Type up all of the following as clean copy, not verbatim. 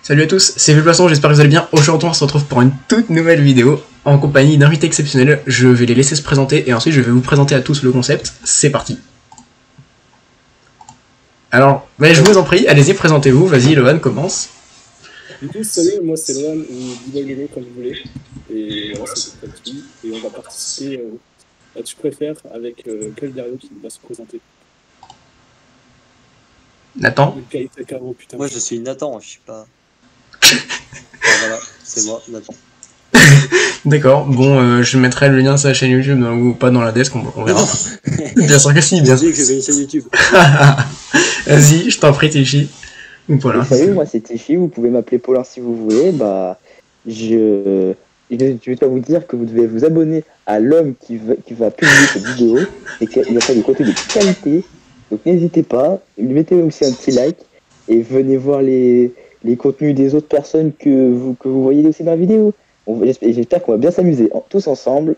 Salut à tous, c'est Vulpoisson, j'espère que vous allez bien. Aujourd'hui on se retrouve pour une toute nouvelle vidéo en compagnie d'invités exceptionnels. Je vais les laisser se présenter et ensuite je vais vous présenter à tous le concept. C'est parti. Alors, je vous en prie, allez-y, présentez-vous. Vas-y, Lohan, commence. Du coup, salut, moi c'est Lohan, ou Divaguelo comme vous voulez. Et voilà, c'est parti. Et on va participer à Tu préfères avec Keldario qui va se présenter. Nathan. Moi je suis Nathan, je suis pas... voilà, c'est moi, Nathan. D'accord, bon, je mettrai le lien sur la chaîne YouTube ou pas dans la desk, on verra. Bien sûr que si, bien sûr. Je vais une chaîne YouTube. Vas-y, je t'en prie, Tichy. Voilà. Salut, moi c'est Tichy, vous pouvez m'appeler Paulin si vous voulez. Je vais pas vous dire que vous devez vous abonner à l'homme qui va publier cette vidéo et qu'il va faire du contenu de qualité. Donc n'hésitez pas, lui mettez aussi un petit like et venez voir les contenus des autres personnes que vous voyez aussi dans la vidéo. J'espère qu'on va bien s'amuser tous ensemble.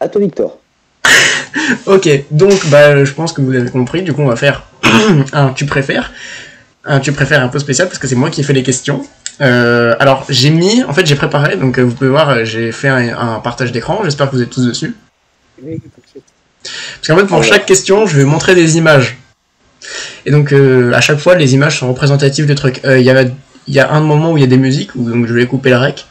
À toi Victor. Ok, donc je pense que vous avez compris, du coup on va faire un tu préfères un peu spécial parce que c'est moi qui ai fait les questions. Alors en fait j'ai préparé, donc vous pouvez voir, j'ai fait un partage d'écran, j'espère que vous êtes tous dessus. Parce qu'en fait pour chaque question je vais montrer des images. Et donc à chaque fois les images sont représentatives de trucs. Il y a un moment où il y a des musiques, où donc je vais couper la rec.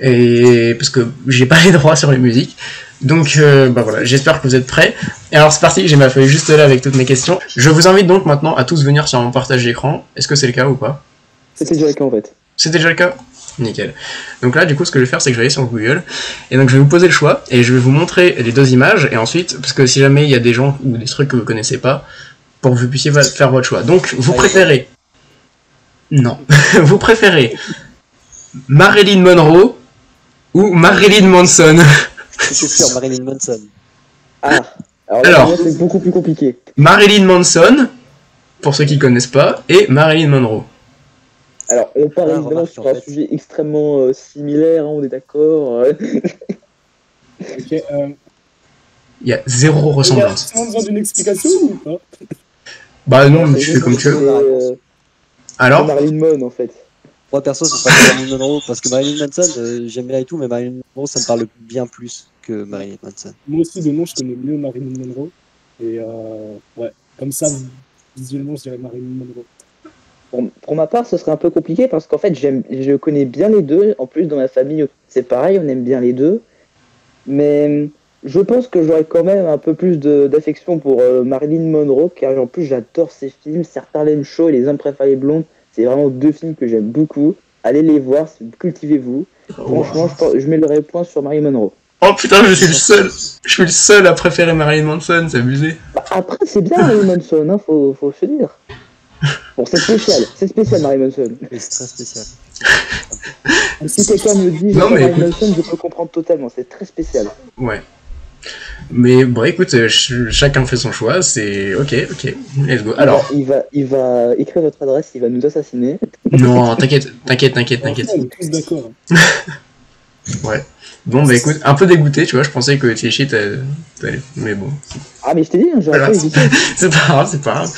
Et parce que j'ai pas les droits sur les musiques. Donc voilà, j'espère que vous êtes prêts. Et alors c'est parti, j'ai ma feuille juste là avec toutes mes questions. Je vous invite donc maintenant à tous venir sur mon partage d'écran. Est-ce que c'est le cas ou pas? C'était déjà le cas en fait. C'était déjà le cas? Nickel. Donc là du coup ce que je vais faire c'est que je vais aller sur Google. Et donc je vais vous poser le choix et je vais vous montrer les deux images. Et ensuite, parce que si jamais il y a des gens ou des trucs que vous connaissez pas, pour que vous puissiez faire votre choix. Donc vous préférez... Non. Vous préférez Marilyn Monroe ou Marilyn Manson? C'est sûr, Marilyn Manson. Ah, alors c'est beaucoup plus compliqué. Marilyn Manson, pour ceux qui connaissent pas, et Marilyn Monroe. Alors, on parle évidemment sur un sujet extrêmement similaire, hein, on est d'accord. Ok, il y a zéro ressemblance. Il y a besoin d'une explication ou pas? Bah non, mais tu fais comme tu veux. Alors Marilyn Monroe en fait. Moi perso, c'est pas Marilyn Monroe, parce que Marilyn Manson, j'aime bien et tout, mais Marilyn Monroe, ça me parle bien plus que Marilyn Manson. Moi aussi, de nom, je connais mieux Marilyn Monroe. Et ouais, comme ça, visuellement, je dirais Marilyn Monroe. Pour ma part, ce serait un peu compliqué parce qu'en fait, je connais bien les deux. En plus, dans ma famille, c'est pareil, on aime bien les deux. Mais je pense que j'aurais quand même un peu plus d'affection pour Marilyn Monroe, car en plus, j'adore ses films. Certains l'aiment chaud et Les Hommes préfèrent les blondes. C'est vraiment deux films que j'aime beaucoup. Allez les voir, cultivez-vous. Franchement, je mets le point sur Marilyn Monroe. Oh putain, je suis le seul à préférer Marilyn Manson, c'est abusé. Bah, après, c'est bien Marilyn Manson, hein, faut se dire. Bon, c'est spécial Marilyn Manson. Oui, c'est très spécial. Si quelqu'un me dit Marilyn Manson, je peux comprendre totalement, c'est très spécial. Ouais. Mais bon, écoute, chacun fait son choix, c'est ok, let's go. Alors, il va écrire votre adresse, il va nous assassiner. Non, t'inquiète. On est tous d'accord. Ouais. Bon, écoute, un peu dégoûté, tu vois, je pensais que Tichy t'allais... Mais bon. Ah, mais je t'ai dit, j'aurais pas hésité. C'est pas grave.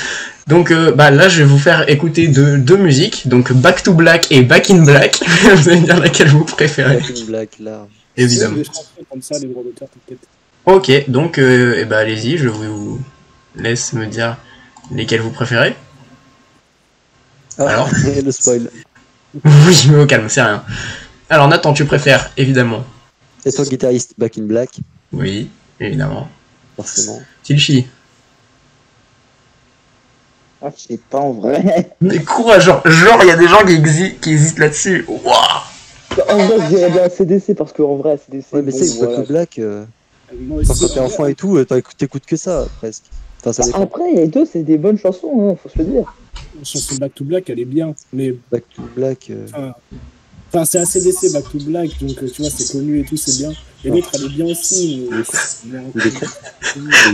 Donc, là, je vais vous faire écouter deux musiques, donc Back to Black et Back in Black. Vous allez me dire laquelle vous préférez. Back in Black, là. Évidemment. Comme ça, les droits d'auteur, t'inquiète. Ok, donc, allez-y, je vous laisse me dire lesquelles vous préférez. Alors le spoil. Oui, mais au calme, c'est rien. Alors, Nathan, tu préfères, évidemment. Et toi, guitariste, Back in Black? Oui, évidemment. Forcément. Tilchi. Ah, je sais pas en vrai. Mais quoi, genre, il y a des gens qui hésitent là-dessus. Waouh. En vrai, je dirais bien ACDC parce qu'en vrai, ACDC. Ouais, mais bon, c'est Back in Black. Quand t'es enfant et tout, t'écoutes que ça, presque. Enfin, ça dépend. Après, les deux, c'est des bonnes chansons, hein, faut se le dire. La chanson Back to Black, elle est bien, mais... Back to Black... Enfin, c'est ACDC, Back to Black, donc tu vois, c'est connu et tout, c'est bien. Et l'autre, elle est bien aussi,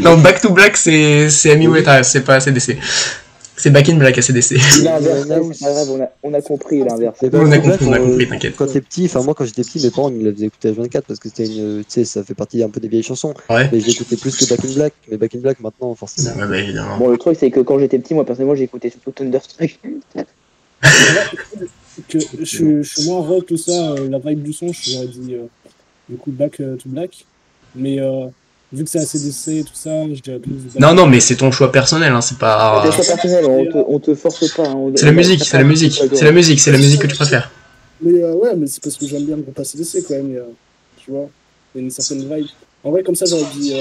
Non, Back to Black, c'est Amy Winehouse, c'est pas ACDC. C'est Back in Black, ACDC. L'inverse, c'est pas grave, on a compris l'inverse. On a compris, t'inquiète. Quand t'es petit, enfin moi quand j'étais petit, mes parents ils me faisaient écouter H24 parce que c'était une, tu sais, ça fait partie un peu des vieilles chansons. Ouais. Mais je l'écoutais plus que Back in Black, mais Back in Black maintenant forcément. Ouais, évidemment. Bon, le truc, c'est que quand j'étais petit, moi, personnellement, j'écoutais surtout Thunderstruck. que je suis moins rock, tout ça, la vibe du son, je t'aurais dit du coup Back to Black. Mais vu que c'est AC/DC et tout ça, je dirais plus Back Non, to non, mais Black. c'est ton choix personnel, hein, c'est pas. Des choix personnels, on te force pas. Hein, C'est la musique, c'est la musique, c'est la musique, c'est la musique que tu préfères. Mais ouais, mais c'est parce que j'aime bien le groupe AC/DC quand même, tu vois. Il y a une certaine vibe. En vrai, comme ça, j'aurais dit.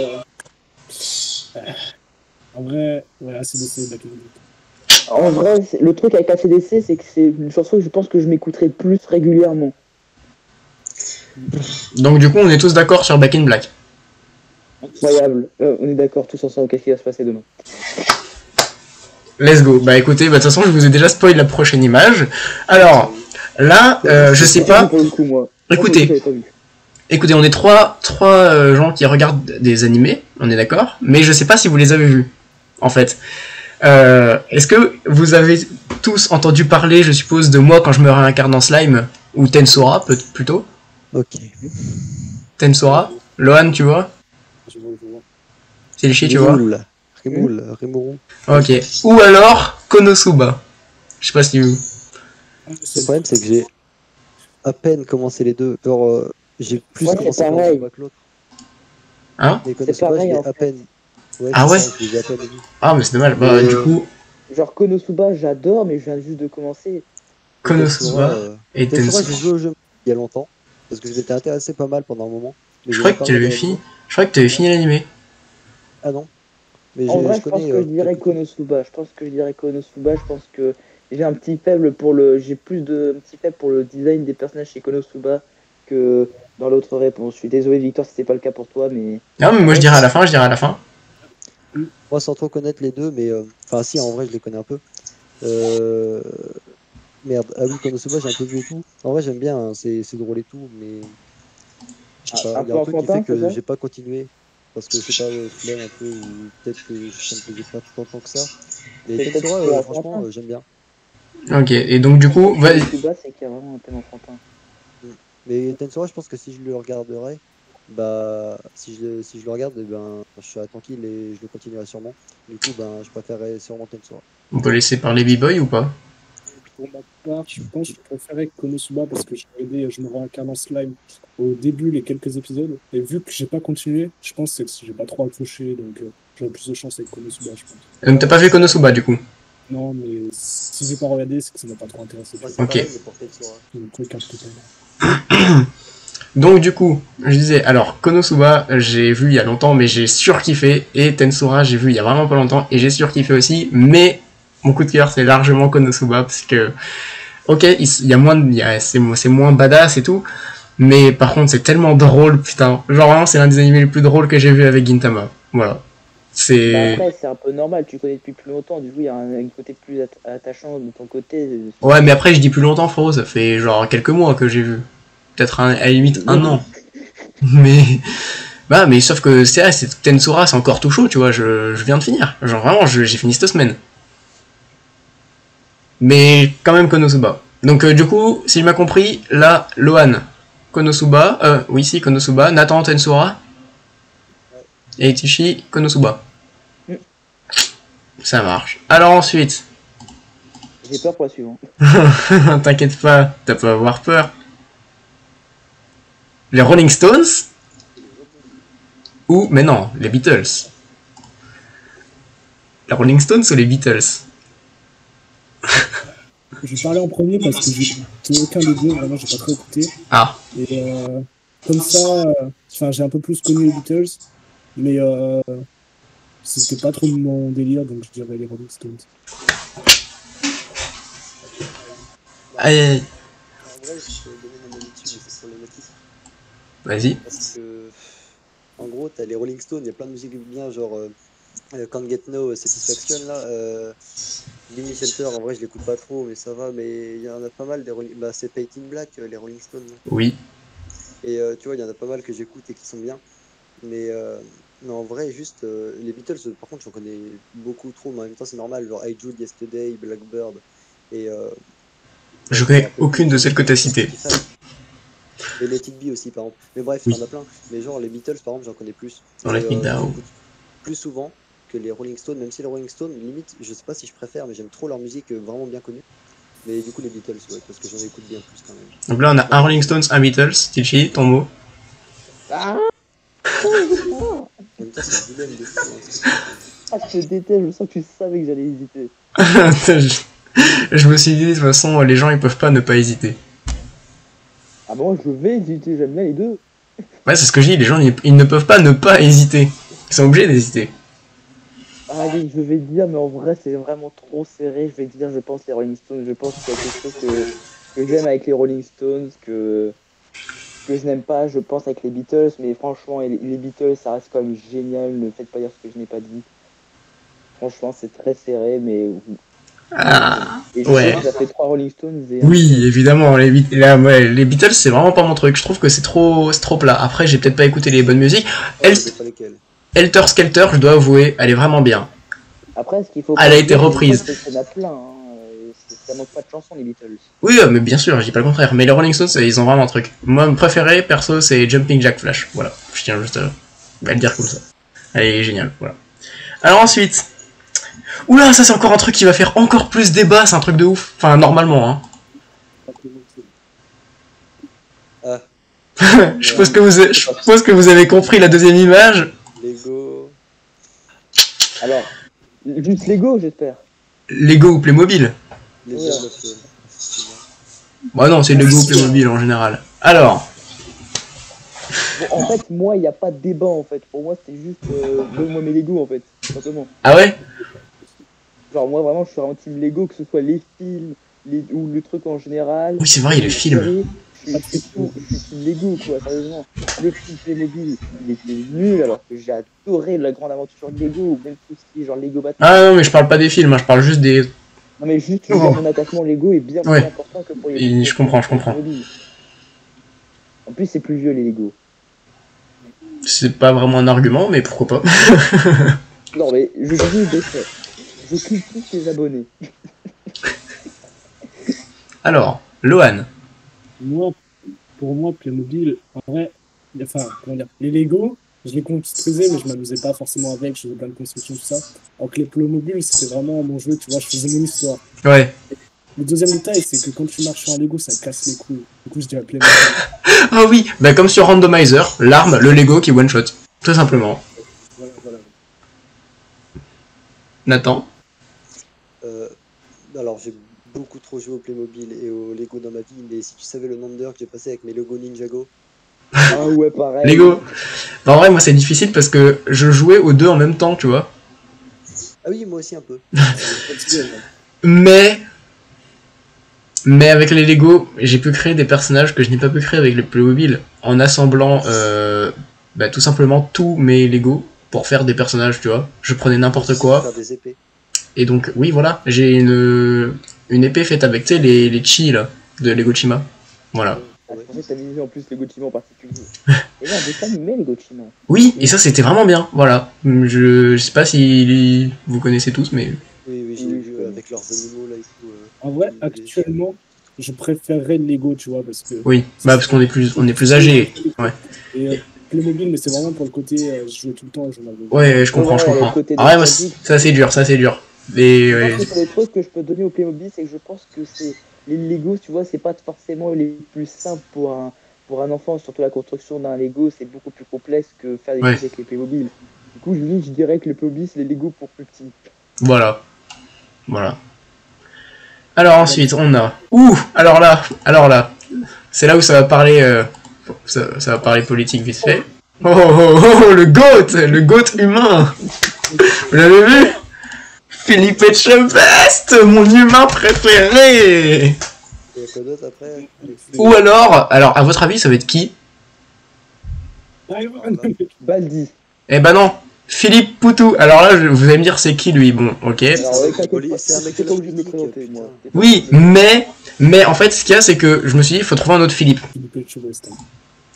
En vrai, ouais, AC/DC, Back to Black. En vrai, le truc avec ACDC, c'est que c'est une chanson que je pense que je m'écouterai plus régulièrement. Donc, du coup, on est tous d'accord sur Back in Black. Incroyable. On est d'accord tous ensemble, qu'est-ce qui va se passer demain? Let's go. Bah écoutez, de toute façon, je vous ai déjà spoilé la prochaine image. Alors, là, je sais pas. Pour le coup, moi. Écoutez, écoutez, on est trois gens qui regardent des animés, on est d'accord, mais je sais pas si vous les avez vus, en fait. Est-ce que vous avez tous entendu parler, je suppose, de moi quand je me réincarne en slime, ou Tensora, plutôt? Ok. Tensora, Lohan, tu vois? Je vois. C'est le tu vois? Rimuru. Ok. Ou alors, Konosuba. Je sais pas si vous... Le problème, c'est que j'ai à peine commencé les deux. Genre, j'ai plus Ouais, commencé c'est pareil. Konosuba que l'autre. Hein? Mais Konosuba, pareil, je l'ai en à peine. Ouais, Ah c'est ouais? ça, je les ai à peine vus. Ah, mais c'est dommage. Bah, du coup, Genre Konosuba, j'adore, mais je viens juste de commencer. Konosuba et Tensura, Tensora. j'ai joué au jeu il y a longtemps. Parce que je m'étais intéressé pas mal pendant un moment. Mais Je j'ai croyais pas que tu l'avais regardé fini. l'anime. Je croyais que tu avais fini l'animé. Ah non. Mais En vrai, je je pense connais. que je dirais Konosuba. Je pense que je dirais Konosuba. Je pense que j'ai un petit faible pour le. J'ai plus de un petit faible pour le design des personnages chez Konosuba que dans l'autre réponse. Je suis désolé, Victor, si c'est pas le cas pour toi, mais. Non, mais moi je dirais à la fin, je dirais à la fin. Moi, sans trop connaître les deux, mais. Enfin, si, en vrai, je les connais un peu. Euh... Merde. Ah oui, Konosuba, j'ai un peu vu et tout. En vrai, j'aime bien, hein, c'est drôle et tout, mais. Je sais pas, Un il y peu a un truc qui fait enfantin, c'est que ça? j'ai pas continué. Parce que je sais pas, flemme un peu, ou peut-être que ça me plaisait pas tout autant que ça. Mais C'est peut-être Tensura, trop franchement, enfantin. j'aime bien. Ok, et donc du coup, vas-y. Konosuba, c'est qu'il y a vraiment un thème enfantin. Mais Tensura, je pense que si je le regarderais, bah, si je le regarde, eh ben, je serais tranquille et je le continuerai sûrement. Du coup, ben, je préférerais sûrement Tensura. On peut laisser parler B-Boy ou pas? Pour ma part, je pense que je préférais Konosuba parce que j'ai regardé Je me réincarne en slime au début, les quelques épisodes. Et vu que j'ai pas continué, je pense que j'ai pas trop accroché, donc j'aurais plus de chance avec Konosuba, je pense. Donc t'as pas vu Konosuba du coup? Non, mais si j'ai pas regardé, c'est que ça m'a pas trop intéressé. Moi, Tu c'est Ok. pareil, mais pour Tensura. vois. Donc, truc un peu totalement. Donc du coup, je disais, alors Konosuba, j'ai vu il y a longtemps, mais j'ai surkiffé, et Tensura, j'ai vu il y a vraiment pas longtemps, et j'ai surkiffé aussi, mais mon coup de cœur, c'est largement Konosuba, parce que, ok, il y a moins, c'est moins badass et tout, mais par contre, c'est tellement drôle, putain. Genre vraiment, c'est l'un des animés les plus drôles que j'ai vu avec Gintama. Voilà. Bah C'est... après, c'est un peu normal, tu connais depuis plus longtemps, du coup, il y a un côté plus attachant de ton côté. Ouais, mais après, je dis plus longtemps, frérot, ça fait genre quelques mois que j'ai vu. Peut-être à la limite un an. Mais... Bah, mais sauf que c'est Tensura, c'est encore tout chaud, tu vois, je viens de finir. Genre vraiment, j'ai fini cette semaine. Mais quand même Konosuba. Donc du coup, si je m'as compris, là, Lohan, Konosuba, oui si, Konosuba, Nathan Tensura, et Itishi, Konosuba. Ça marche. Alors ensuite, J'ai peur pour la suivante. t'inquiète pas, t'as pas à avoir peur. Les Rolling Stones ou, mais non, les Beatles. Les Rolling Stones ou les Beatles? Je vais parler en premier parce que j'ai écouté aucun des deux, vraiment, j'ai pas trop écouté. Ah, Et comme ça, enfin, j'ai un peu plus connu les Beatles, mais c'était pas trop mon délire, donc je dirais les Rolling Stones. aïe, aïe, En vrai, je peux donner mon avis dessus, mais c'est problématique. vas-y. Parce que, en gros, t'as les Rolling Stones, il y a plein de musiques bien, genre Can't Get No Satisfaction, là. Gimme Shelter, en vrai, je l'écoute pas trop, mais ça va. Mais il y en a pas mal des Rolling... Bah, c'est Painting Black, les Rolling Stones. Là. Oui. Et tu vois, il y en a pas mal que j'écoute et qui sont bien. Mais en vrai, juste les Beatles, par contre, j'en connais beaucoup trop, mais en même temps, c'est normal. Genre I Jude, Yesterday, Blackbird. Et Je connais aucune de celles que t'as citées. Et Let It Be aussi, par exemple. Mais bref, Oui. il y en a plein. Mais genre, les Beatles, par exemple, j'en connais plus. Dans Let Me Je Down. l'écoute plus souvent que les Rolling Stones, même si les Rolling Stones, limite, je sais pas si je préfère, mais j'aime trop leur musique vraiment bien connue. Mais du coup, les Beatles, ouais, parce que j'en écoute bien plus quand même. Donc là, on a un Rolling Stones, un Beatles. Tilchi, ton mot. Ah, En même temps, c'est le dilemme des fois. Hein, ce que tu fais. je te déteste, je sens que tu savais que j'allais hésiter. Je me suis dit, de toute façon, les gens, ils peuvent pas ne pas hésiter. Ah bon, je vais hésiter, j'aime bien les deux. Ouais, c'est ce que je dis, les gens, ils ne peuvent pas ne pas hésiter. Ils sont obligés d'hésiter. Allez, je vais dire, mais en vrai, c'est vraiment trop serré. Je vais dire, je pense les Rolling Stones. Je pense qu'il y a quelque chose que j'aime avec les Rolling Stones, que je n'aime pas, je pense, avec les Beatles. Mais franchement, les Beatles, ça reste quand même génial. Ne faites pas dire ce que je n'ai pas dit. Franchement, c'est très serré, mais. Ah, Et je ouais. sais que ça fait 3 Rolling Stones et Oui, évidemment, les Beatles, c'est vraiment pas mon truc. Je trouve que c'est trop plat. Après, j'ai peut-être pas écouté les bonnes musiques. Ouais, je sais pas lesquels. Helter Skelter, je dois avouer, elle est vraiment bien. Après, ce qu'il faut Elle a pas été dire, reprise. c'est qu'il y en a plein. Hein. Ça manque pas de chansons, les Beatles. Oui, mais bien sûr, je dis pas le contraire. Mais les Rolling Stones, ils ont vraiment un truc. Moi, mon préféré, perso, c'est Jumping Jack Flash. Voilà, je tiens juste à le dire comme ça. Elle est géniale, voilà. Alors ensuite... Oula, ça c'est encore un truc qui va faire encore plus débat, c'est un truc de ouf. Enfin, normalement, hein. Ah, Je suppose que vous avez compris la deuxième image. Lego. Alors, juste Lego, j'espère. Lego ou Playmobil. Les Ouais. Jeunes of, effectivement. Bah non, c'est Lego ou Playmobil en général. Alors, Bon, en fait, moi, il n'y a pas de débat, en fait. Pour moi, c'est juste donne-moi mes Lego, en fait, tout simplement. ah ouais. Genre, moi, vraiment, je suis un team Lego, que ce soit les films ou le truc en général. Oui, c'est vrai, il y a le les film. séries, je suis team Lego, quoi, sérieusement. Le film Playmobil, il était nul, alors que j'ai adoré la grande aventure de Lego, ou même tout ce qui est genre Lego Batman. Ah non, mais je parle pas des films, hein, je parle juste des... Non, mais juste, Oh. mon attachement Lego est bien plus Ouais. important que pour les Et je comprends. Playmobil. En plus, c'est plus vieux, les Lego. C'est pas vraiment un argument, mais pourquoi pas. Non, mais je dis des faits. Je critique les abonnés. Alors, Lohan. Moi, pour moi, Playmobil, en vrai, enfin, comment dire, les Lego, je les construisais, mais je m'amusais pas forcément avec, je faisais plein de constructions, tout ça. Alors que les Playmobil, c'était vraiment mon jeu, tu vois, je faisais mon histoire. Ouais. Le deuxième détail, c'est que quand tu marches sur un Lego, ça casse les couilles. Du coup, je dirais Playmobil. Ah oui, bah comme sur Randomizer, l'arme, le Lego qui one-shot. Tout simplement. Voilà. Nathan. Alors, j'ai beaucoup trop joué au Playmobil et au Lego dans ma vie, mais si tu savais le nombre d'heures que j'ai passé avec mes Lego Ninjago. Ah ouais, pareil. Lego. Bah, en vrai, moi c'est difficile parce que je jouais aux deux en même temps, tu vois. Ah oui, moi aussi un peu. Mais avec les Lego, j'ai pu créer des personnages que je n'ai pas pu créer avec les Playmobil en assemblant bah, tout simplement tous mes Lego pour faire des personnages, tu vois. Je prenais n'importe quoi. Faire des épées. Et donc, oui, voilà, j'ai une épée faite avec, tu sais, les chi, là, de Lego Chima. Voilà. Ah, je pensais que t'avais mis en plus Lego Chima en particulier. Et là, des animé Lego Chima. Oui, et ça, c'était vraiment bien, voilà. Je sais pas si vous connaissez tous, mais... Oui, j'ai Oui, vu je avec leurs animaux là et tout. En vrai, des- actuellement, je préférerais le Lego, tu vois, parce que... Oui, bah parce qu'on est plus âgés. Ouais. Et Playmobil, mais c'est vraiment pour le côté, je jouais tout le temps et j'en avais... Ouais, je comprends. Ouais, le côté Ah ouais, moi, nostalgique. ça c'est dur. Mais ouais, Par contre, le truc que je peux donner au Playmobil, c'est que je pense que c'est les Lego, tu vois, c'est pas forcément les plus simples pour un enfant, surtout la construction d'un Lego, c'est beaucoup plus complexe que faire des Ouais. trucs avec les Playmobil. Du coup, je dirais que le Playmobil, c'est les Lego pour plus petits. voilà. Alors ensuite, on a... alors là, c'est là où ça va parler... ça va parler politique vite fait. Le GOAT humain. Vous l'avez vu? Philippe Etchebest, mon humain préféré. Il y a quoi d'autre après? Ou alors, à votre avis, ça va être qui? Baldi. Eh ben non, Philippe Poutou. Alors là, vous allez me dire c'est qui lui? Bon, ok. Alors, ouais, t'inquiète pas, C'est un mec t'es de pas la obligé de me politique, présenter, moi. putain. T'es pas Oui, obligé. mais en fait, ce qu'il y a, c'est que je me suis dit, il faut trouver un autre Philippe. Philippe Etchebest.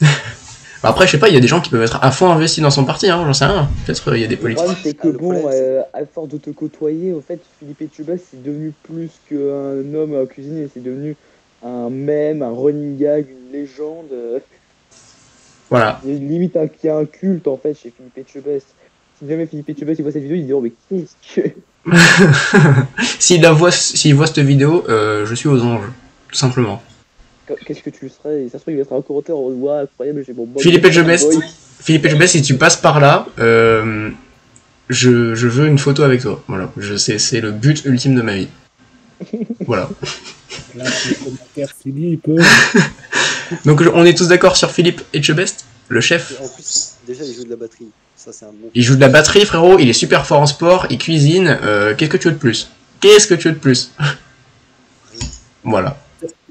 Bah, après, je sais pas, il y a des gens qui peuvent être à fond investis dans son parti, hein, j'en sais rien. Peut-être il y a des Le politiques. problème, c'est que Le bon, problème, à force de te côtoyer, en fait, Philippe Etchebest, c'est devenu plus qu'un homme à cuisiner, c'est devenu un mème, un running gag, une légende. Voilà. Il y a limite qu'il y a un culte, en fait, chez Philippe Etchebest. Si jamais Philippe Etchebest il voit cette vidéo, il dit oh mais qu'est-ce que... S'il voit cette vidéo, je suis aux anges, tout simplement. Qu'est-ce que tu serais? Et ça se trouve il va être un commentaire en voix incroyable, j'ai mon boy. Philippe Etchebest, si tu passes par là, je veux une photo avec toi. Voilà, c'est le but ultime de ma vie. Voilà. Là, c'est le commentaire Philippe. Donc on est tous d'accord sur Philippe Etchebest, le chef. Et en plus, déjà, il joue de la batterie. Ça, c'est un bon. Il joue de la batterie, frérot, il est super fort en sport, il cuisine. Qu'est-ce que tu veux de plus? Qu'est-ce que tu veux de plus? Voilà.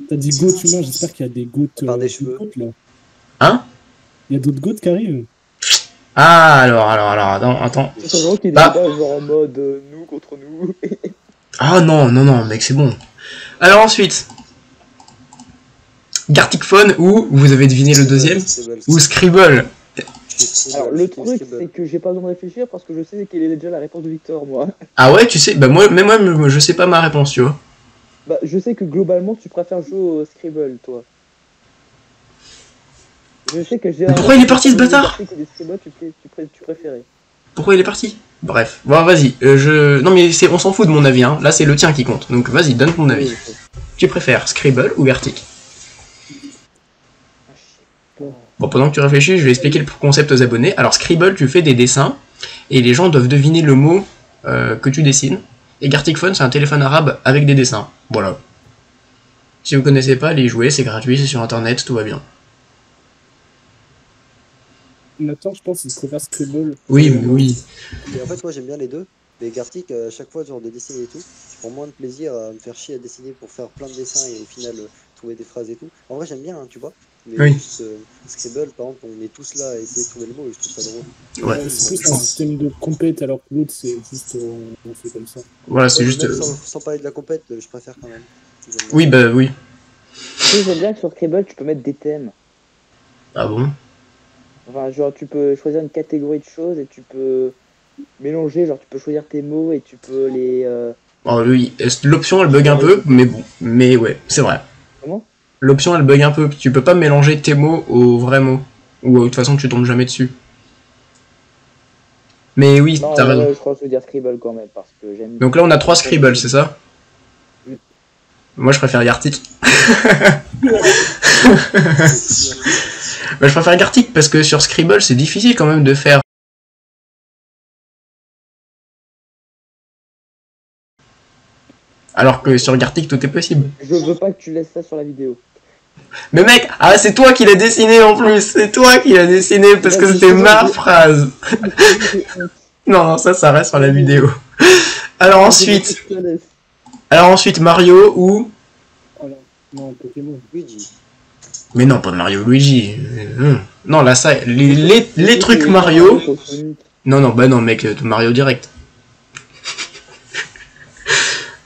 T'as dit goat humain, j'espère qu'il y a des gouttes. Par des cheveux. Là. Hein? Il y a d'autres gouttes qui arrivent. Ah, alors, attends. C'est vraiment qu'il est Bah. pas genre en mode nous contre nous. Ah non, mec, c'est bon. Alors ensuite, Gartic Phone ou, vous avez deviné le deuxième, ou Scribble. Alors le truc c'est que j'ai pas besoin de réfléchir parce que je sais quelle est déjà la réponse de Victor moi. Ah ouais, tu sais, bah moi, je sais pas ma réponse, tu vois. Bah je sais que globalement tu préfères jouer au Scribble toi. Je sais que j'ai Pourquoi il est parti, ce bâtard? Je sais que les Scribble tu préférais. Pourquoi il est parti? Bref, bon, vas-y, non mais on s'en fout de mon avis, hein. Là c'est le tien qui compte, donc vas-y, donne ton avis. Tu préfères Scribble ou Gartic? Bon, pendant que tu réfléchis, je vais expliquer le concept aux abonnés. Alors Scribble, tu fais des dessins, et les gens doivent deviner le mot que tu dessines. Et Gartic Phone, c'est un téléphone arabe avec des dessins. Voilà. Si vous connaissez pas, allez y jouer, c'est gratuit, c'est sur internet, tout va bien. Nathan, je pense qu'il préfère Scribble. Oui, mais oui. Et en fait, moi, j'aime bien les deux. Mais Gartic, à chaque fois, genre de dessiner et tout, je prends moins de plaisir à me faire chier à dessiner pour faire plein de dessins et au final trouver des phrases et tout. En vrai, j'aime bien, hein, tu vois. Mais Oui. juste Scribble, par exemple, on est tous là à essayer de trouver le mot et je trouve ça drôle. Ouais. C'est plus un système de compète alors que l'autre c'est juste on fait comme ça. Voilà, c'est Ouais, juste... même sans parler de la compète, je préfère quand même. J'aime bien. Oui, bah oui. Tu sais, j'aime bien que sur Scribble tu peux mettre des thèmes. Ah bon? Enfin genre tu peux choisir une catégorie de choses et tu peux mélanger, genre tu peux choisir tes mots et tu peux les... Oh, oui, l'option elle bug un peu, mais bon, mais ouais, c'est vrai. Comment? L'option elle bug un peu, tu peux pas mélanger tes mots aux vrais mots, ou de toute façon tu tombes jamais dessus. Mais oui, Non, t'as raison. je crois que je veux dire Scribble quand même parce que j'aime... Donc là on a 3 Scribble, c'est ça? Oui. Moi je préfère Gartic. Bah, je préfère Gartic parce que sur Scribble c'est difficile quand même de faire... Alors que sur Gartic tout est possible. Je veux pas que tu laisses ça sur la vidéo. Mais mec, ah c'est toi qui l'as dessiné en plus, c'est toi qui l'as dessiné parce que c'était ma phrase. Non, ça reste sur la vidéo. Alors ensuite Mario ou... Alors, non, Pokémon. Luigi. Mais non, pas Mario Luigi. Non, là ça, les trucs Mario... Non, bah non mec, Mario direct.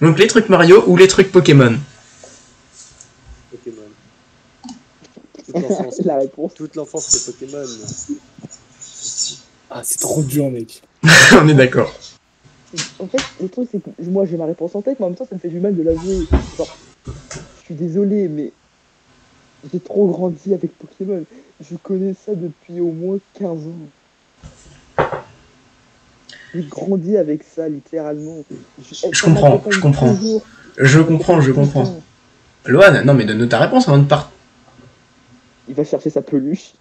Donc les trucs Mario ou les trucs Pokémon? Pokémon. Toute l'enfance. La réponse. Toute l'enfance, c'est Pokémon. Ah, c'est trop dur, mec. On est d'accord. En fait, le truc c'est que moi j'ai ma réponse en tête, mais en même temps ça me fait du mal de l'avouer. Genre, je suis désolé, mais j'ai trop grandi avec Pokémon. Je connais ça depuis au moins 15 ans. J'ai grandi avec ça, littéralement. Je comprends. Je comprends. Loan, non mais donne-nous ta réponse avant de partir. Il va chercher sa peluche.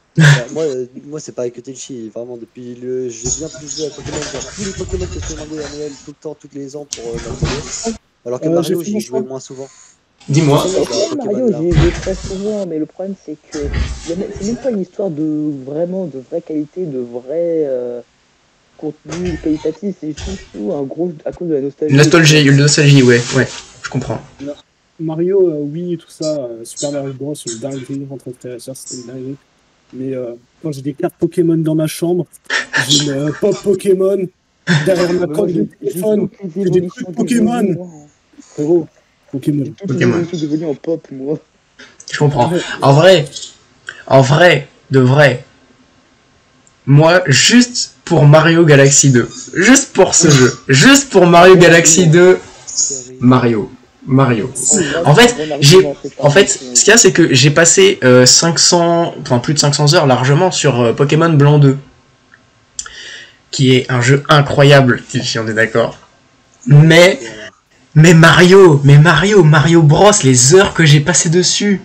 Moi c'est pareil que Tenchi, vraiment depuis j'ai bien plus joué à Pokémon, genre tous les Pokémon que je demandais à Noël tout le temps, tous les ans pour la télé. Alors que Mario j'y jouais moins souvent. Dis-moi. Mario j'y ai joué très souvent, mais le problème c'est que c'est même pas une histoire de vraie qualité, de vrai contenu qualitatif, c'est surtout un gros à cause de la nostalgie. Nostalgie, ouais, je comprends. Mario, oui, et tout ça, Super Mario Bros, une dinguerie entre frères et sœurs, c'était une dinguerie. Mais quand j'ai des cartes Pokémon dans ma chambre, j'ai une pop Pokémon derrière ma corde de téléphone, j'ai des trucs Pokémon. Frérot, Pokémon. Toutes les évolutions dévolues en pop, moi. Je comprends. En vrai, de vrai, moi, juste pour Mario Galaxy 2, juste pour ce jeu, juste pour Mario Galaxy 2, Mario. En fait, ce qu'il y a, c'est que j'ai passé 500, enfin plus de 500 heures largement sur Pokémon Blanc 2, qui est un jeu incroyable, si on est d'accord. Mais Mario Bros, les heures que j'ai passées dessus.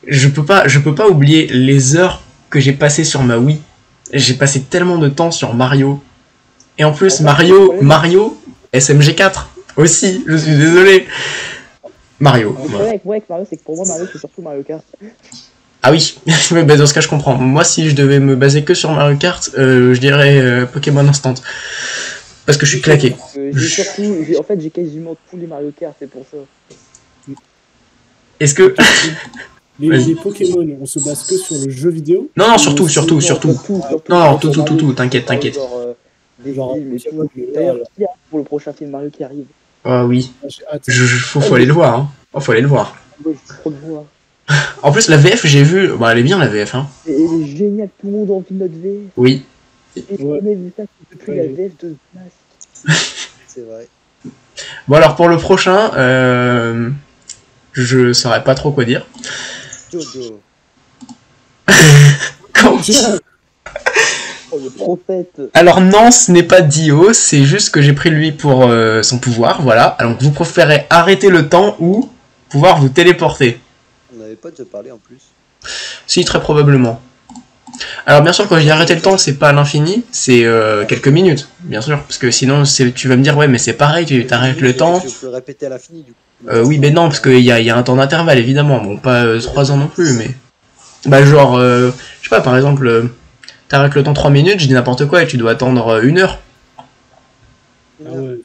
Je peux pas oublier les heures que j'ai passées sur ma Wii. J'ai passé tellement de temps sur Mario. Et en plus, Mario SMG4 aussi, je suis désolé. Mario. Le problème avec moi, avec Mario, c'est que pour moi, Mario, c'est surtout Mario Kart. Ah oui, bah dans ce cas je comprends. Moi si je devais me baser que sur Mario Kart, je dirais Pokémon Instant. Parce que je suis claqué. En fait, j'ai quasiment tous les Mario Kart, c'est pour ça. Est-ce que... Les Pokémon, on se base que sur le jeu vidéo? Non, surtout. Non, tout, t'inquiète. D'ailleurs, pour le prochain film Mario qui arrive. Ah oui, faut aller le voir. Hein. Faut aller le voir. Ouais, je trop le voir. En plus, la VF, j'ai vu... Bah, elle est bien, la VF. Hein. Et elle est géniale, tout le monde a envie de notre VF. Oui. Et j'ai jamais vu ça depuis la VF de Smash. C'est vrai. Bon, alors, pour le prochain, je saurais pas trop quoi dire. Jojo. Oh, le prophète. Alors non, ce n'est pas Dio, c'est juste que j'ai pris lui pour son pouvoir, voilà. Donc vous préférez arrêter le temps ou pouvoir vous téléporter? On n'avait pas déjà parlé en plus. Si, très probablement. Alors bien sûr, quand je dis arrêter le temps, c'est pas à l'infini, c'est quelques minutes, bien sûr. Parce que sinon, tu vas me dire, ouais, mais c'est pareil, tu t'arrêtes le temps. Tu peux le répéter à l'infini, du coup. Oui, mais non, parce qu'il y a un temps d'intervalle, évidemment. Bon, pas 3 ans non plus, mais... Bah genre, je sais pas, par exemple... T'arrêtes le temps 3 minutes, je dis n'importe quoi, et tu dois attendre 1 heure. Ah ouais.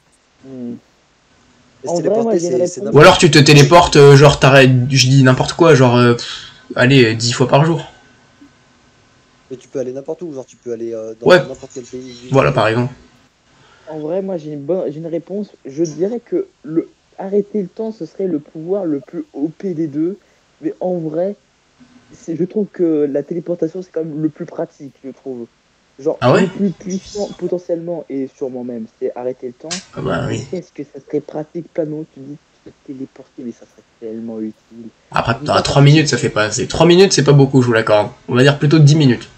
En vrai, moi, j'ai une réponse. Ou alors tu te téléportes, genre t'arrêtes, je dis n'importe quoi, genre, allez, 10 fois par jour. Mais tu peux aller n'importe où, genre tu peux aller dans Ouais. n'importe quel pays. Voilà, par exemple. En vrai, moi, j'ai une réponse. Je dirais que arrêter le temps, ce serait le pouvoir le plus OP des deux. Mais en vrai, je trouve que la téléportation, c'est quand même le plus pratique, je trouve. Genre, Ah ouais le plus puissant potentiellement, et sûrement même, c'est arrêter le temps. Ah bah oui. Qu'est-ce que ça serait pratique, plein tu dis, tu te téléporter, mais ça serait tellement utile. Après, 3 minutes, ça fait pas assez. 3 minutes, c'est pas beaucoup, je vous l'accorde. On va dire plutôt 10 minutes.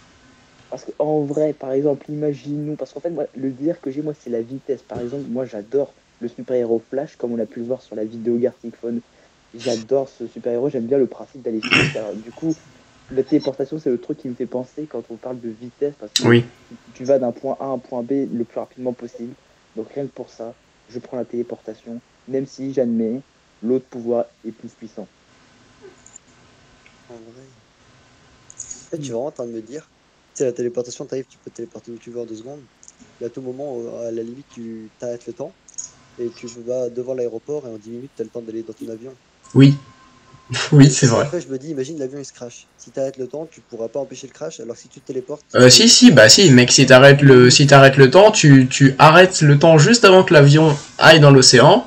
Parce qu'en vrai, par exemple, imaginons, parce qu'en fait, moi, le dire que j'ai, moi, c'est la vitesse. Par exemple, moi, j'adore le super-héros Flash, comme on a pu le voir sur la vidéo Gartic Phone. J'adore ce super-héros, j'aime bien le principe d'aller vite. Alors, du coup, la téléportation, c'est le truc qui me fait penser quand on parle de vitesse, parce que Oui. tu vas d'un point A à un point B le plus rapidement possible. Donc rien que pour ça, je prends la téléportation, même si j'admets, l'autre pouvoir est plus puissant. En vrai. En fait, tu es vraiment en train de me dire, tu sais, la téléportation, t'arrives, tu peux te téléporter où tu veux en 2 secondes. Mais à tout moment, à la limite, tu t'arrêtes le temps et tu vas devant l'aéroport et en 10 minutes, tu as le temps d'aller dans ton avion. Oui. Oui, c'est vrai. Après, je me dis, imagine l'avion il se crash. Si t'arrêtes le temps, tu pourras pas empêcher le crash, alors que si tu te téléportes. Si, mec, si t'arrêtes le temps, tu arrêtes le temps juste avant que l'avion aille dans l'océan,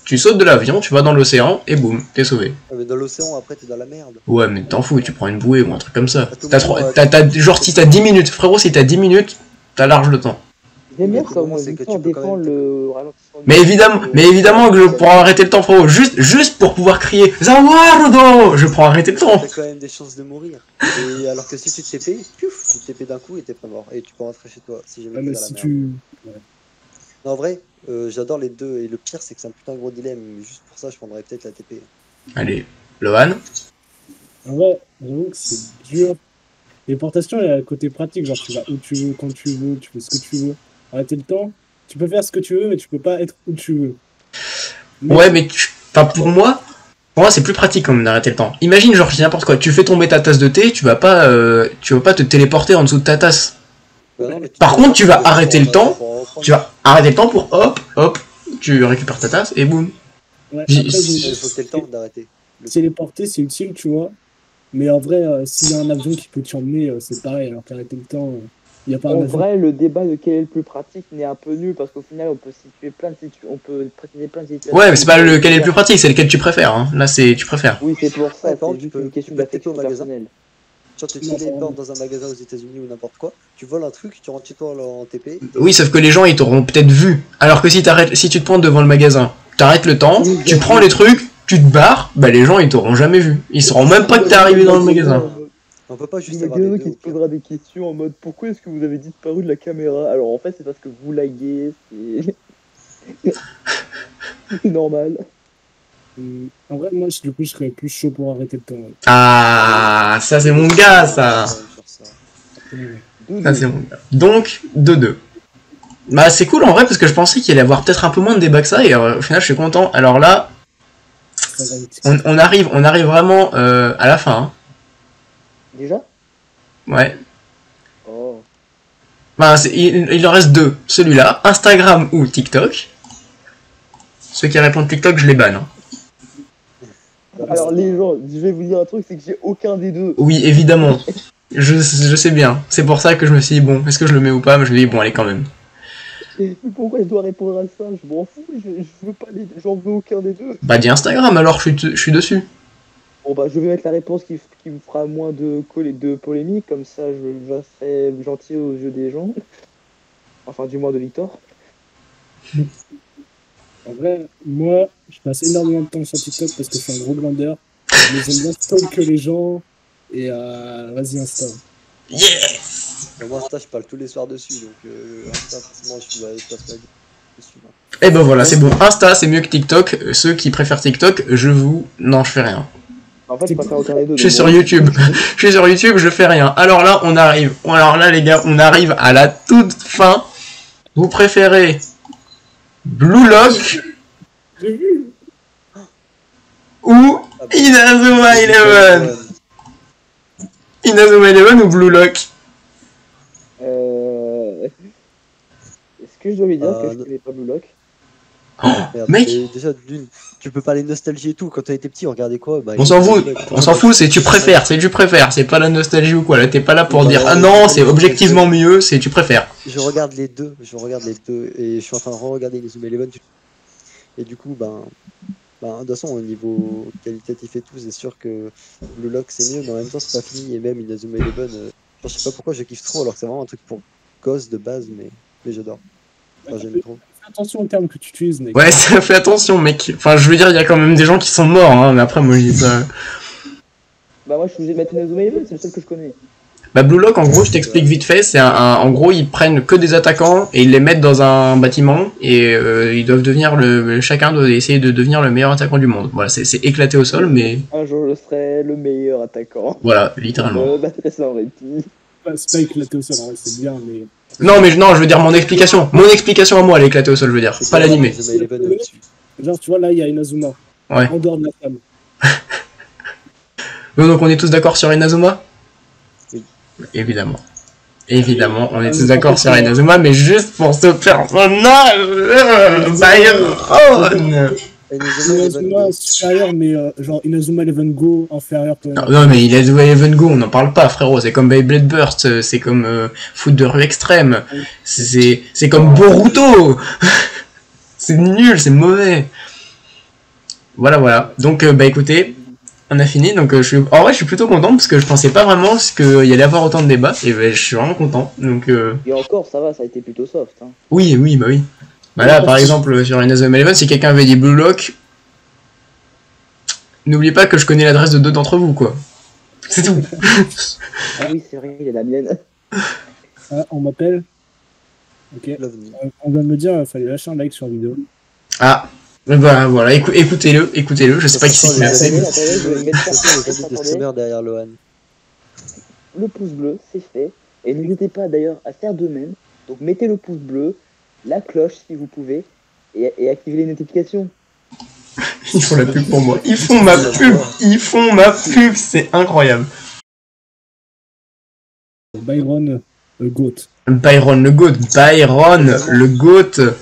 tu sautes de l'avion, tu vas dans l'océan, et boum, t'es sauvé. Mais dans l'océan, après, t'es dans la merde. Ouais, mais t'en fous, tu prends une bouée ou un truc comme ça. À tout moment, Genre, si t'as 10 minutes, frérot, si t'as 10 minutes, t'as large le temps. J'aime bien Mais ça, le moi, c'est que on tu peux quand défend même le ralentissement. Mais évidemment que je prends arrêter le temps, frérot, juste pour pouvoir crier Zawarudo, je prends arrêter le temps. T'as quand même des chances de mourir. Et alors que si tu te TP, piouf, tu te TP d'un coup et t'es pas mort. Et tu peux rentrer chez toi si jamais Ouais, t'es mais dans la si merde. tu. Non, en vrai, j'adore les deux. Et le pire, c'est que c'est un putain de gros dilemme. Mais juste pour ça, je prendrais peut-être la TP. Allez, Lohan. En vrai, j'avoue que c'est dur. Téléportation, il y a le côté pratique, genre tu vas où tu veux, quand tu veux, tu fais ce que tu veux. Arrêter le temps, tu peux faire ce que tu veux, mais tu peux pas être où tu veux. Ouais, mais enfin, pour moi, c'est plus pratique quand même d'arrêter le temps. Imagine, genre, je dis n'importe quoi, tu fais tomber ta tasse de thé, tu vas pas te téléporter en dessous de ta tasse. Bah non, mais Par contre, tu vas arrêter le temps, pour en reprendre. tu vas arrêter le temps pour hop, tu récupères ta tasse et boum. Ouais, J'ai- après, Il faut que t'aies le temps d'arrêter. téléporter, c'est utile, tu vois. Mais en vrai, s'il y a un avion qui peut t'emmener, c'est pareil. Alors qu'arrêter le temps, il n'y a pas un En avion. vrai, le débat de quel est le plus pratique n'est un peu nul parce qu'au final, on peut situer plein de on peut préciser plein de situations. Ouais, mais c'est pas lequel est le plus pratique, c'est lequel tu préfères. Hein. Là, c'est tu préfères. Oui, c'est pour ça, Ouais, par c'est contre, juste tu peux- une question tu peux te d'affection taper au magasin. personnelle. Genre, tu te Non, téléportes dans un magasin aux États-Unis ou n'importe quoi, tu voles un truc, tu rentres chez toi en TP. Oui, sauf que les gens, ils t'auront peut-être vu. Alors que si tu te pointes devant le magasin, t'arrêtes le temps, tu prends les trucs, tu te barres, bah les gens, ils t'auront jamais vu. Ils sauront même pas que t'es arrivé dans le magasin. On peut pas juste Il y a avoir les quelqu'un deux. qui au te pire. posera des questions en mode pourquoi est-ce que vous avez disparu de la caméra? Alors en fait, c'est parce que vous laguez, c'est c'est normal. En vrai, moi, du coup, je serais plus chaud pour arrêter le temps. Ouais. Ah, ça c'est mon gars, ça. Sur ça. Ça c'est mon gars. Donc, 2-2. Bah c'est cool en vrai parce que je pensais qu'il allait y avoir peut-être un peu moins de débat que ça et au final je suis content. Alors là, Ça va vite. on arrive vraiment à la fin. Hein. Déjà? Ouais. Oh. Bah, il en reste deux. Celui-là, Instagram ou TikTok. Ceux qui répondent TikTok, je les banne. Hein. Alors les gens, je vais vous dire un truc, c'est que j'ai aucun des deux. Oui, évidemment. Je sais bien. C'est pour ça que je me suis dit, bon, est-ce que je le mets ou pas? Mais je me dis, bon, allez quand même. Mais pourquoi je dois répondre à ça? Je m'en fous, je veux pas les... J'en veux aucun des deux. Bah, dis Instagram alors, je suis dessus. Bon bah je vais mettre la réponse qui vous fera moins de polémique, comme ça je serai gentil aux yeux des gens. Enfin du moins de Victor. En vrai, moi, je passe énormément de temps sur TikTok parce que je suis un gros glander. Mais j'aime bien stalker les gens. Et vas-y, Insta. Yeah! Moi, Insta, je parle tous les soirs dessus, donc Insta, forcément, je passe ma vie dessus. Moi. Et ben voilà, c'est bon. Insta, c'est mieux que TikTok. Ceux qui préfèrent TikTok, non, je fais rien. En fait je préfère aucun des deux. Je suis donc sur bon. YouTube. Je suis sur YouTube, je fais rien. Alors là, les gars, on arrive à la toute fin. Vous préférez Blue Lock J'ai vu. ou Inazuma Eleven? Inazuma Eleven ou Blue Lock? Est-ce que je dois lui dire que je non. connais pas Blue Lock? Merde, Mec. mais déjà, tu peux parler de nostalgie et tout. Quand t'as été petit, on regardait quoi? Bah, On s'en fout, c'est tu préfères, c'est pas la nostalgie ou quoi. Là, t'es pas là pour dire ah non, c'est objectivement mieux, c'est tu préfères. Je regarde les deux, et je suis en train de re-regarder Inazuma Eleven. Et du coup, de toute façon, au niveau qualitatif et tout, c'est sûr que le Lock c'est mieux, mais en même temps, c'est pas fini. Et même Inazuma Eleven, je sais pas pourquoi je kiffe trop, alors que c'est vraiment un truc pour gosses de base, mais j'adore. Enfin, j'aime trop. Fais attention aux termes que tu utilises, mec. Ouais, ça fait attention, mec. Enfin, je veux dire, il y a quand même des gens qui sont morts, hein, mais après, moi, je dis ça. Bah moi je suis obligé de mettre Inazuma Eleven, c'est le seul que je connais. Bah, Blue Lock, en gros, je t'explique vite fait, en gros, ils prennent que des attaquants et ils les mettent dans un bâtiment et ils doivent devenir chacun doit essayer de devenir le meilleur attaquant du monde. Voilà, c'est éclaté au sol, mais Un jour je serai le meilleur attaquant. voilà, littéralement. Je me battrai sans répit. C'est pas éclaté au sol, en vrai, c'est bien, mais. Non, je veux dire mon explication. Mon explication à moi, elle est éclatée au sol, je veux dire. Pas l'animé. Inazuma Eleven au-dessus. Genre, tu vois, là, il y a Inazuma. Ouais. En dehors de la table. Bon, donc on est tous d'accord sur Inazuma? Oui. Évidemment. Évidemment, on est tous d'accord sur Inazuma, mais juste pour ce personnage, Byron. Inazuma supérieur, mais genre Inazuma Eleven Go inférieur. Non, mais Inazuma Eleven Go, on n'en parle pas, frérot. C'est comme Beyblade Burst, c'est comme foot de rue extrême, c'est comme Boruto. C'est nul, c'est mauvais. Voilà. Donc, écoutez, on a fini. Donc, en vrai, je suis plutôt content parce que je pensais pas vraiment qu'il y allait avoir autant de débats. Et je suis vraiment content. Donc, Et encore ça va, ça a été plutôt soft. Hein. oui. Bah là, par exemple, sur Inazuma Eleven, si quelqu'un avait dit Blue Lock, n'oubliez pas que je connais l'adresse de 2 d'entre vous, quoi. C'est tout. Ah oui c'est vrai, il est la mienne. Ah, on m'appelle. Ok. On va me dire, il fallait lâcher un like sur la vidéo. Ah, bah voilà, écoutez-le, je sais pas qui c'est qui m'a fait. Attendez, je vais mettre Des streamers derrière Lohan. le pouce bleu, c'est fait. Et n'hésitez pas d'ailleurs à faire de même. Donc mettez le pouce bleu, la cloche si vous pouvez, et activez les notifications. Ils font la pub pour moi. Ils font ma pub, c'est incroyable. Byron, le GOAT. Byron le GOAT.